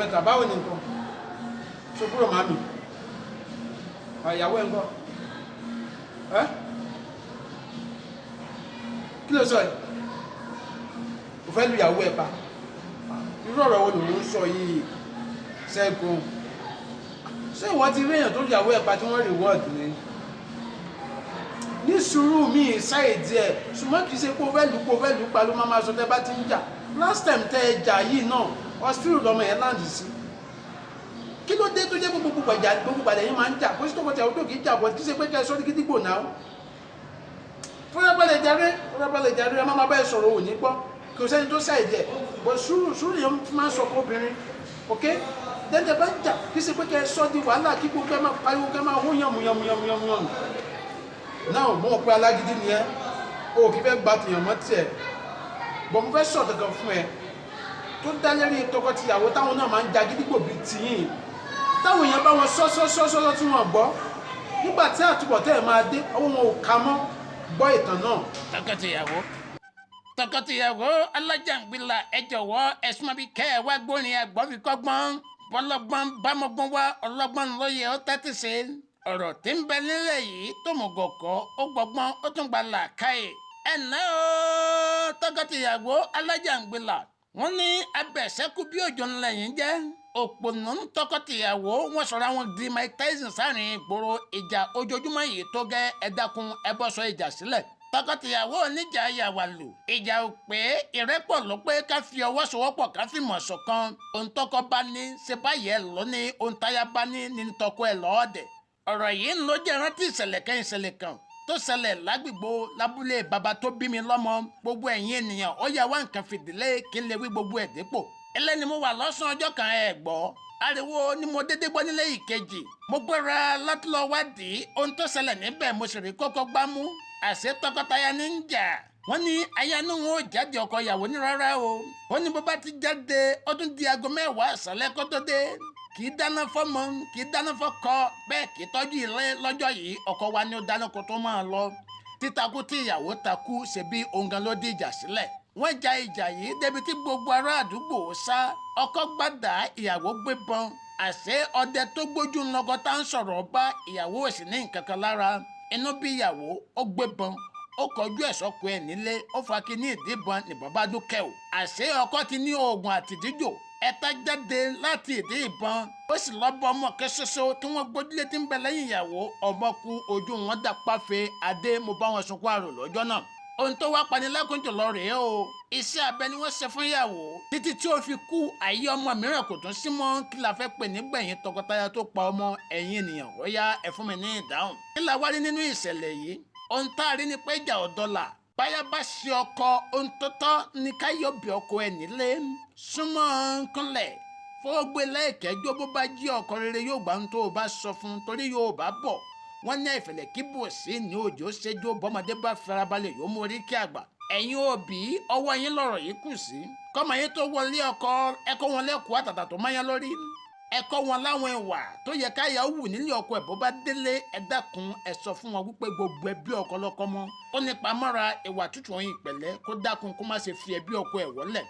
mẹ́ta báwo ni nǹkan ṣokúrò màmí ìyàwó ẹ̀ ń kọ́ ẹ́ kí ló sọ yìí kò fẹ́ lu ìyàwó ẹ̀ pa irú ọ̀rọ̀ wo lòun ń sọ yìí Ṣẹ́gun ṣé ìwọ ti rí èèyàn tó lu ìyàwó ẹ̀ pa tí wọ́n reward ni ní sùúrù mi ṣáì díẹ̀ ṣùgbọ́n kì í ṣe pé o fẹ́ lù pa ló máa sọ tẹ́ bá ti ń jà last time tẹ́ ẹ jà yìí náà hospital lọmọ yẹn láǹdì sí kí ló dé tó jẹ́ gbogbo gbàjà yín máa ń jà kó sí tọkọtaya ó tó kì í jà bọ́ kì í ṣe pé kẹ́ ẹ sọ́ọ́ kí dìgbò náà fúnrabalẹ̀ jàre ẹ máa bá ẹ sọ̀rọ̀ òní gbọ́ kò sẹ́ni tó ṣáì díẹ̀ bọ́ sùúrù yẹn máa ń sọ fún obìnrin ok dẹ́ndẹ̀ bá ń jà kì í ṣe pé kẹ́ ẹ sọ́ di wàhálà kí gbogbo ẹ máa pariwo kẹ́ máa hó yànmùyànmùyànmùyànmù náà mọ̀ pé alágídí ni ẹ o kì í fẹ́ gba tìyàn mọ́ tiẹ̀ bọ̀ mo fẹ́ sọ̀ kankan fún ẹ tó dá lérí tọkọtìyàwó táwọn náà máa ń ja gídígbò bíi tìyìn táwọn èèyàn bá wọn sọ́sọ́sọ́sọ́ tí wọ́n gbọ́ nígbà tí àtúbọ̀tẹ́ ẹ̀ máa dé ọwọ́ wọn ò ka mọ́ gbọ́ ìtàn náà. tọkọtìyàwó alájàngbìlà ẹ jọ̀wọ́ ẹ súnmọ́ bí kẹ́ ẹ wá gbórin àgbọ̀fikọ́gbọ́n bọ́lọ́gbọ́n bámọ́gbọ́n wá ọlọ́gbọ́n lóye ó tẹ́tí sí ọ̀rọ̀ tí ń bẹ nílẹ̀ yìí tó mọ̀ gọ̀kọ́ ó gbọ́gbọ́n ó tún gba làákàyè ẹ̀nà ó tọkọtìyàwó alájàngbìlà wọ́n ní abẹ̀sẹ́kù bí òjò ńlẹ̀ yìí jẹ́ òpònú tọkọtìyàwó wọ́n sọ̀rọ̀ àwọn di Mike Tyson sáàrin ìgboro ìjà ojoojúmọ́ yìí tó gẹ́ ẹ̀dákun ẹbọ́sọ ìjà sílẹ̀ tọkọtìyàwó oníjà yàwàlù ìjà ò pé ìrẹ́pọ̀ ló pé ká fi ọwọ́ sowọ́pọ̀ ká fi mọ̀ ṣọ̀kan ohun tọkọ bá ní ṣe báyẹ̀ lónìí ohun táyà bá ní tọkọ ẹ̀ lọ́ọ̀dẹ̀ ọ̀rọ̀ yìí ń ló jẹ́ rántí ìṣẹ̀lẹ̀ kan tó ṣẹlẹ̀ lágbègbè lábúlé bàbá tó bí mi lọ́mọ gbogbo ẹ̀yin ènìyàn ó yà wá nǹkan fìdílé kí n lè wí gbogbo ẹ̀ dípò ẹlẹ́ni mo wà lọ́sàn ọjọ́ kan ẹ̀ gbọ́ ariwo ni mo dédé gbọ́ nílé ìkejì mo gbéra láti lọ wádìí ohun tó ṣẹlẹ̀ níbẹ̀ mo sì rí kókó gbámú àṣẹ tọkọtaya ní ń jà wọ́n ní ayánú wọn ò jáde ọkọ ìyàwó ní rárá o ó ní bó bá ti jáde ó tún di aago 10 àṣálẹ́ kó tó dé kì í dáná fọ́mọ kì í dáná fọ́kọ bẹ́ẹ̀ kì í tọ́jú ilé lọ́jọ́ yìí ọkọ wa ni ó dáná kó tó máa lọ títakú tí ìyàwó takú ṣe bí òǹgàn ló di ìjà sílẹ̀ wọ́n ja ìjà yìí débi tí gbogbo ará àdúgbò sá ọkọ gbàdá ìyàwó gbébọn àṣé ọdẹ tó gbójú ńlọgọ tá ń sọ̀rọ̀ bá ìyàwó òsì ní nǹkan kan lára inú bí ìyàwó ó gbébọn ó kọjú ẹ̀ sọ́kọ ẹ̀ nílé ó fa kí ní ìdíbọn nìbọn bá dúkẹ́ o àṣé ọkọ ti ní oògùn àtìdíjò ẹ̀ta jáde láti ìdí ìbọn ó sì lọ́bọ ọmọ kẹ́ ṣoṣo tí wọ́n gbójúlé tí ń bẹ lẹ́yìn ìyàwó ọmọ kú ojú wọn dà páfe adé mo bá wọn sunkún àrò lọ́jọ́ náà ohun tó wá panilẹ́kùn jùlọ rèé o iṣẹ́ abẹ ni wọ́n ṣe fún ìyàwó títí tí ó fi kú àyè ọmọ mìíràn kò tún sí mọ́ kí la fẹ́ pè nígbẹ̀yìn tọkọtaya tó pa ọmọ ẹ̀yin ènìyàn ó yá ẹ fún mi ní ìdáhùn kí la wá rí nínú ìṣẹ̀lẹ̀ yìí ohun tá a rí ni pé ìjà ọ̀dọ́là báyà bá ṣe ọkọ ohun tó tọ́ ní káyọ̀ bí ọkọ ẹ̀ nílé súnmọ́ kúnlẹ̀ fọ́gbé lẹ́ẹ̀kẹ́jọ́ bó bá jí ọkọ rere yóò gbà ń tó o bá sọ fún un torí yóò bá bọ̀ wọ́n ní ìfẹ̀lẹ̀ kí bò sí ní òjò ṣẹ́jọ́ bọ́mọdé bá farabalẹ̀ yóò mú orí kí àgbà ẹ̀yin òbí ọwọ́ yín lọ̀rọ̀ yìí kù sí kọ́mọ yín tó wọlé ọkọ ẹ̀kọ́ wọn lẹ́kọ̀ọ́ àtàtà tó máyán lórí ẹ̀kọ́ wọn láwọn ìwà tó yẹ káyà wù nílé ọkọ ẹ̀ bó bá délé ẹ dákun ẹ sọ fún wọn wípé gbogbo ẹbí ọkọ lọ́kọ mọ́ ó nípa mọ́ra ìwà tútù ọyìn ìpẹ̀lẹ́ kó dákun kó má ṣe fi ẹbí ọkọ ẹ̀ wọ́lẹ̀.